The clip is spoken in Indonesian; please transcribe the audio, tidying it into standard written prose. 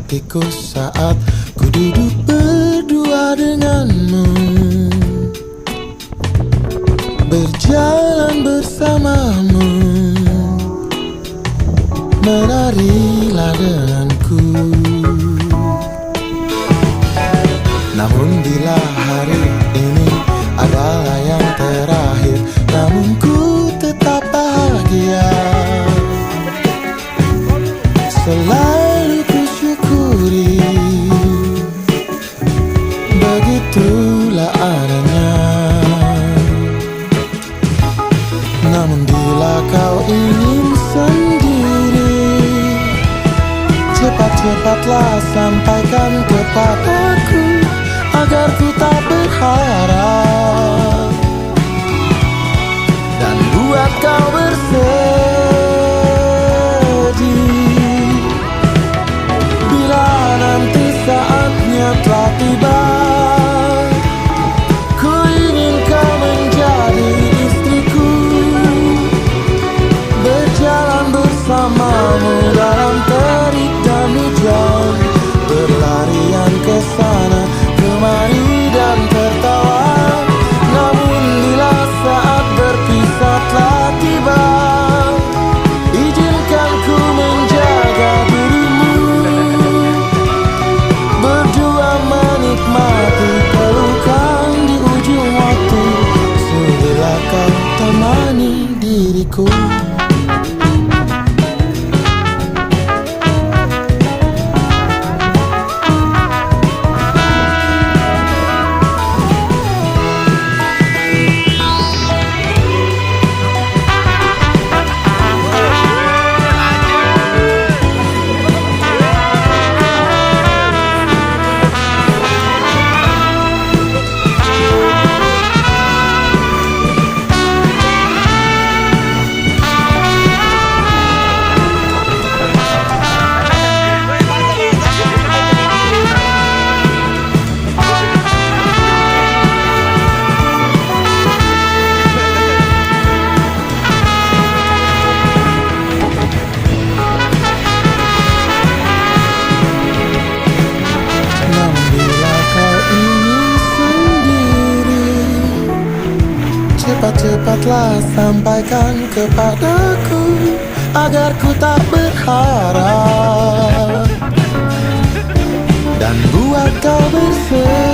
hatiku saat ku duduk berdua denganmu, berjalan bersamamu, menarilah denganku. Namun bila hari ini adalah yang terakhir, namun ku tetap bahagia. Selalu ku syukuri, begitulah adanya. Namun bila kau ingin sendiri, cepat-cepatlah sampaikan kepadaku, agar ku tak berharap dan buat kau bersedih. Bila nanti saatnya telah tiba, ku ingin kau menjadi istriku, berjalan bersamamu dalam terik dan hujan, berlarian ke sana kemari dan tertawa. Namun bila saat berpisah telah tiba, izinkan ku menjaga dirimu, berdua menikmati pelukan di ujung waktu, sudahlah kau temani diriku. Cepat-cepatlah sampaikan kepadaku, agar ku tak berharap dan buat kau bersedih.